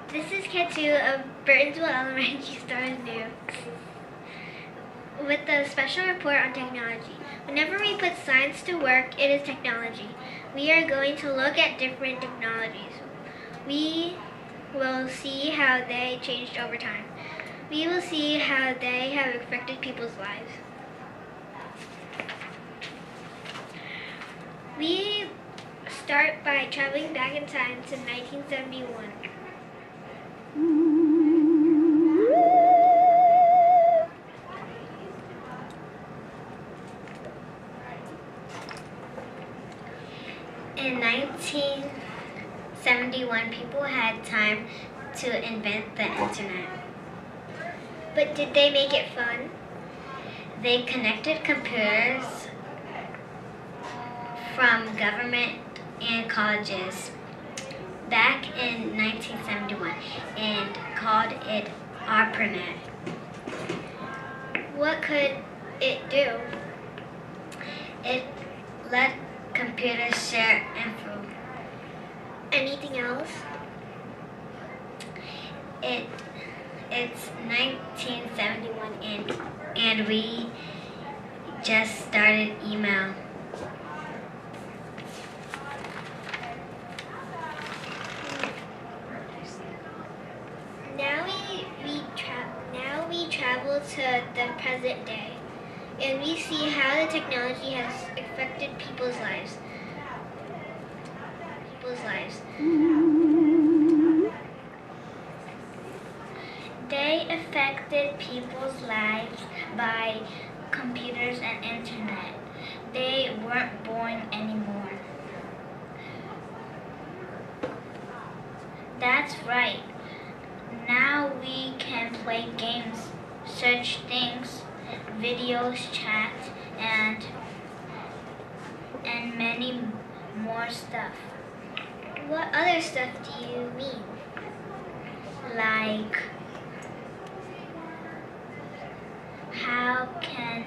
This is Kid 2 of Burtonsville Elementary Stars News with a special report on technology. Whenever we put science to work, it is technology. We are going to look at different technologies. We will see how they changed over time. We will see how they have affected people's lives. We start by traveling back in time to 1971. In 1971, people had time to invent the internet. But did they make it fun? They connected computers from government and colleges back in 1971 and called it ARPANET. What could it do? It let computers share info. Anything else? It's 1971 and we just started email. Now we travel to the present day, and we see how the technology has affected people's lives. They affected people's lives by computers and internet. They weren't boring anymore. That's right. Now we can play games, search things, videos, chat, and many more stuff. What other stuff do you mean? Like how can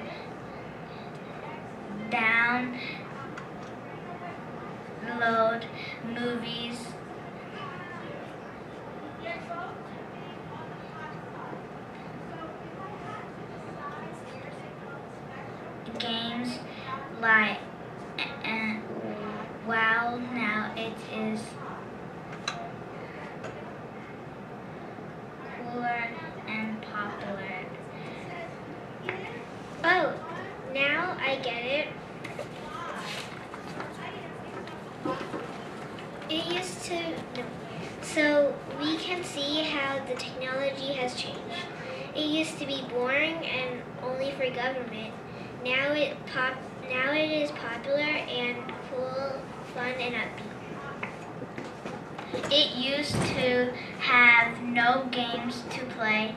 download movies, games, like, and wow, now it is cooler and popular. Oh, now I get it. So we can see how the technology has changed. It used to be boring and only for government. Now it is popular and cool, fun, and upbeat. It used to have no games to play.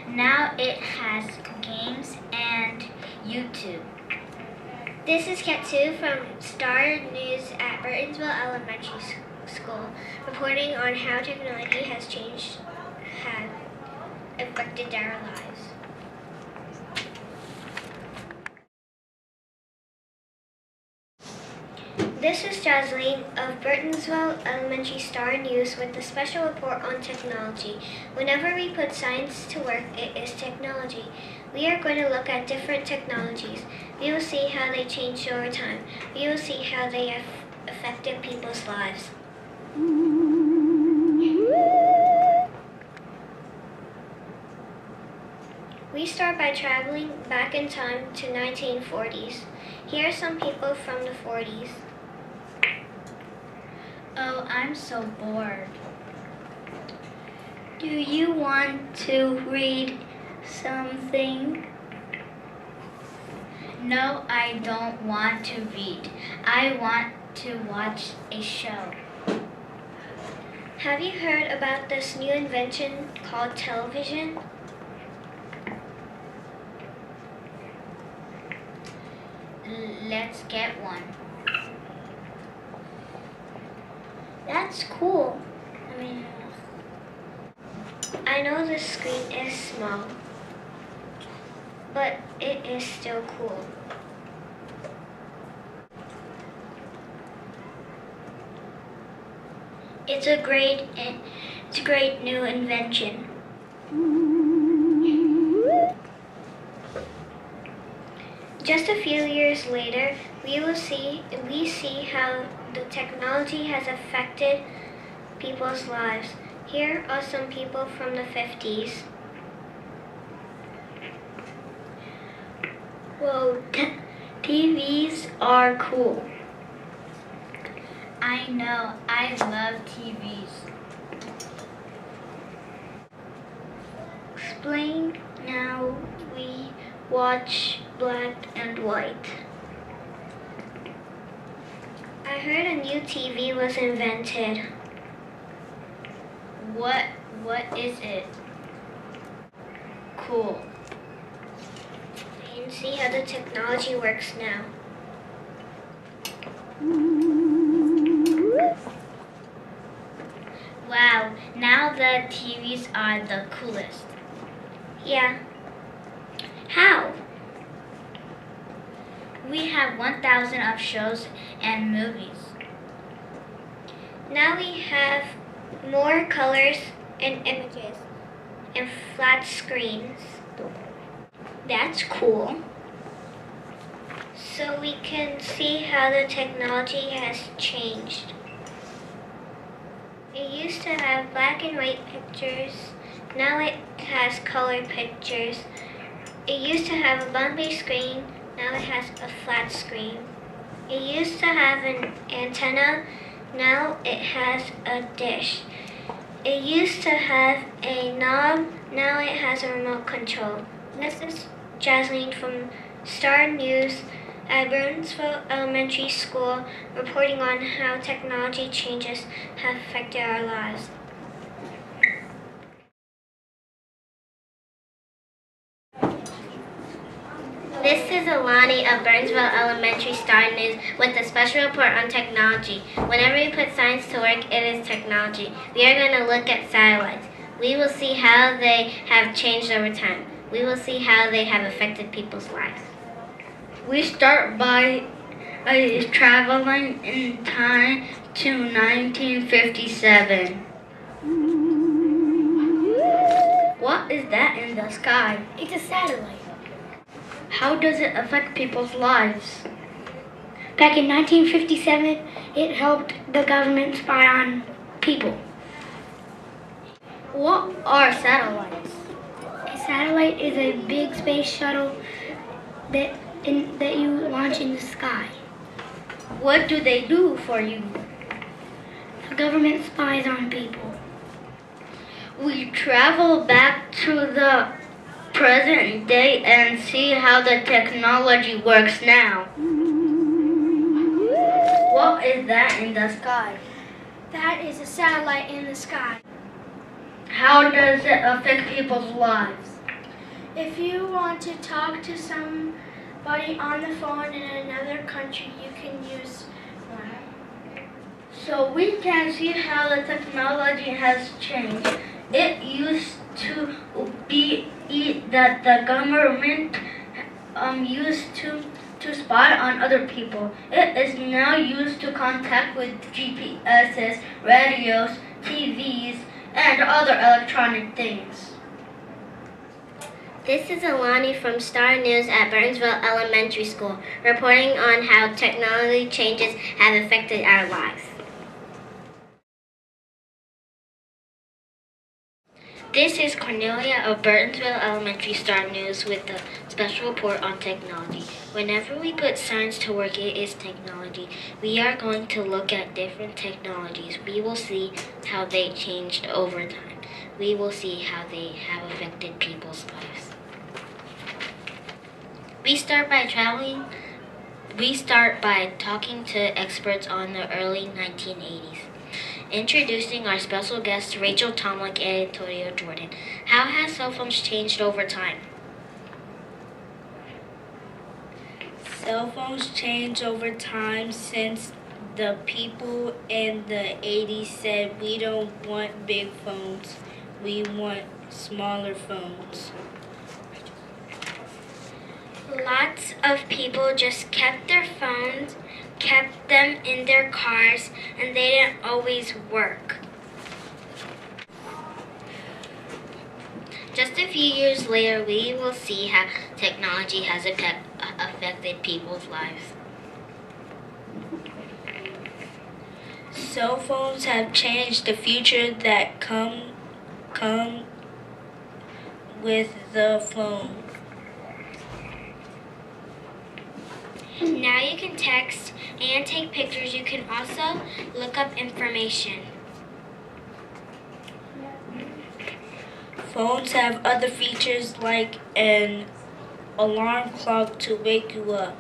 Now it has games and YouTube. This is Cat 2 from Star News at Burtonsville Elementary School, reporting on how technology has affected our lives. This is Jocelyn of Burtonsville Elementary Star News with a special report on technology. Whenever we put science to work, it is technology. We are going to look at different technologies. We will see how they changed over time. We will see how they have affected people's lives. We start by traveling back in time to 1940s. Here are some people from the 40s. Oh, I'm so bored. Do you want to read something? No, I don't want to read. I want to watch a show. Have you heard about this new invention called television? Let's get one. That's cool. I know the screen is small, but it is still cool. It's a great It's a great new invention. Just a few years later, we see how the technology has affected people's lives. Here are some people from the 50s. Well, TVs are cool. I know, I love TVs. Explain. Now we watch black and white. I heard a new TV was invented. What is it? Cool. And see how the technology works now. Wow, now the TVs are the coolest. Yeah. How? We have 1,000 of shows and movies. Now we have more colors and images and flat screens. That's cool. So we can see how the technology has changed. It used to have black and white pictures. Now it has color pictures. It used to have a bumpy screen. Now it has a flat screen. It used to have an antenna. Now it has a dish. It used to have a knob. Now it has a remote control. This is Jasleen from Star News at Burnsville Elementary School, reporting on how technology changes have affected our lives. This is Alani of Burnsville Elementary Star News with a special report on technology. Whenever we put science to work, it is technology. We are going to look at satellites. We will see how they have changed over time. We will see how they have affected people's lives. We start by traveling in time to 1957. What is that in the sky? It's a satellite. How does it affect people's lives? Back in 1957, it helped the government spy on people. What are satellites? A satellite is a big space shuttle that you launch in the sky. What do they do for you? The government spies on people. We travel back to the present day and see how the technology works now. What is that in the sky? That is a satellite in the sky. How does it affect people's lives? If you want to talk to somebody on the phone in another country, you can use one. So we can see how the technology has changed. It used to be that the government used to spy on other people. It is now used to contact with GPSs, radios, TVs, and other electronic things. This is Alani from Star News at Burnsville Elementary School, reporting on how technology changes have affected our lives. This is Cornelia of Burtonsville Elementary Star News with a special report on technology. Whenever we put science to work, it is technology. We are going to look at different technologies. We will see how they changed over time. We will see how they have affected people's lives. We start by talking to experts on the early 1980s. Introducing our special guests, Rachel Tomlin and Antonio Jordan. How has cell phones changed over time? Cell phones change over time since the people in the 80s said we don't want big phones, we want smaller phones. Lots of people just kept their phones, kept them in their cars, and they didn't always work. Just a few years later, we will see how technology has affected people's lives. Cell phones have changed the future that come with the phone. Now you can text and take pictures. You can also look up information. Phones have other features like an alarm clock to wake you up.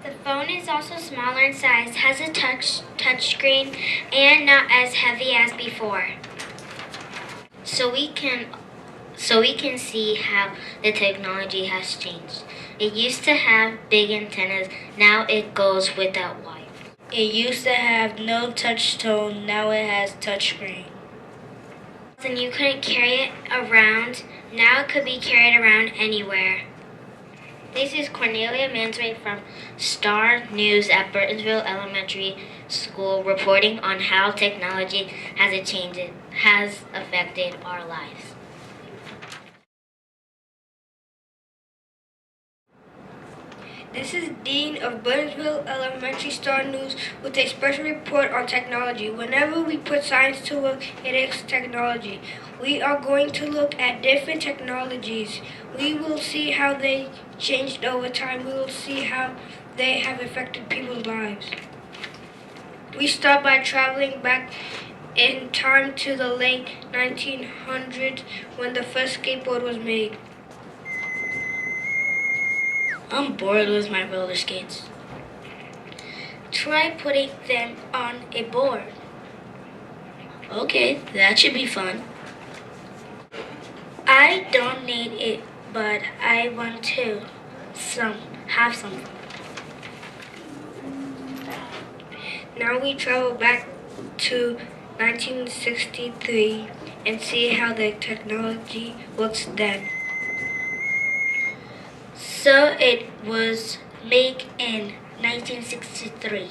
The phone is also smaller in size, has a touch screen, and not as heavy as before. So we can see how the technology has changed. It used to have big antennas, now it goes without wire. It used to have no touch tone, now it has touchscreen. And you couldn't carry it around, now it could be carried around anywhere. This is Cornelia Mansray from Star News at Burtonsville Elementary School reporting on how technology has affected our lives. This is Dean of Burtonsville Elementary Star News with a special report on technology. Whenever we put science to work, it is technology. We are going to look at different technologies. We will see how they changed over time. We will see how they have affected people's lives. We start by traveling back in time to the late 1900s when the first skateboard was made. I'm bored with my roller skates. Try putting them on a board. Okay, that should be fun. I don't need it, but I want to have some. Now we travel back to 1963 and see how the technology works then. So it was made in 1963.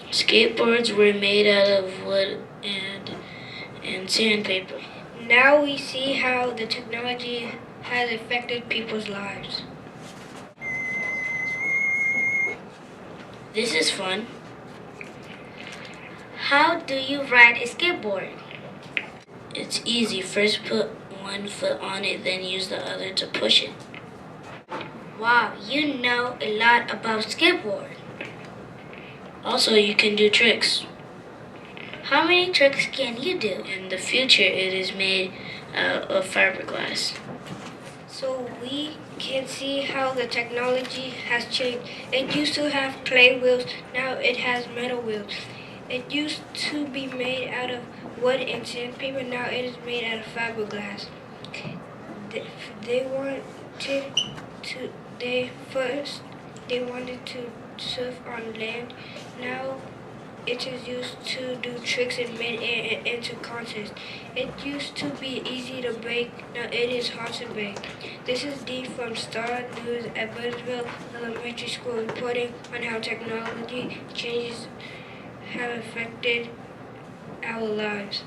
Skateboards were made out of wood and sandpaper. Now we see how the technology has affected people's lives. This is fun. How do you ride a skateboard? It's easy. First put one foot on it, then use the other to push it. Wow, you know a lot about skateboard. Also, you can do tricks. How many tricks can you do? In the future, it is made out of fiberglass. So we can see how the technology has changed. It used to have clay wheels, now it has metal wheels. It used to be made out of wood and sandpaper, now it is made out of fiberglass. They wanted to surf on land. Now it is used to do tricks in mid-air and enter contests. It used to be easy to break, now it is hard to break. This is Dee from Star News at Burtonsville Elementary School reporting on how technology changes have affected our lives.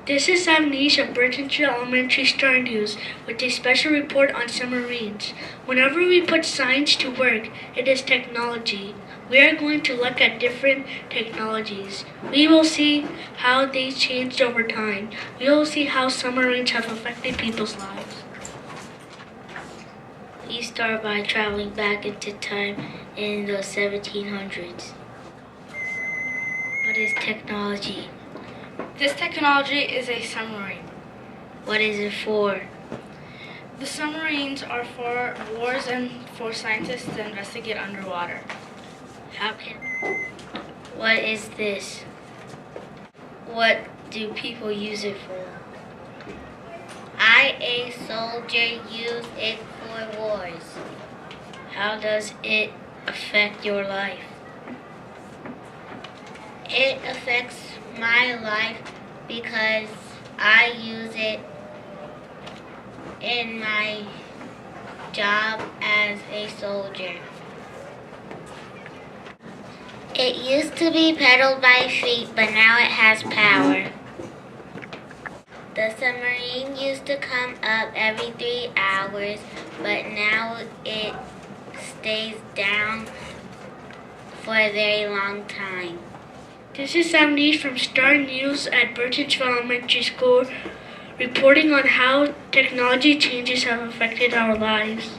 This is Avnish of Burtonsville Elementary Star News with a special report on submarines. Whenever we put science to work, it is technology. We are going to look at different technologies. We will see how they changed over time. We will see how submarines have affected people's lives. We start by traveling back into time in the 1700s. What is technology? This technology is a submarine. What is it for? The submarines are for wars and for scientists to investigate underwater. What is this? What do people use it for? I, a soldier, use it for wars. How does it affect your life? It affects my life because I use it in my job as a soldier. It used to be pedaled by feet, but now it has power. The submarine used to come up every 3 hours, but now it stays down for a very long time. This is Sam Needs from Star News at Burtonsville Elementary School, reporting on how technology changes have affected our lives.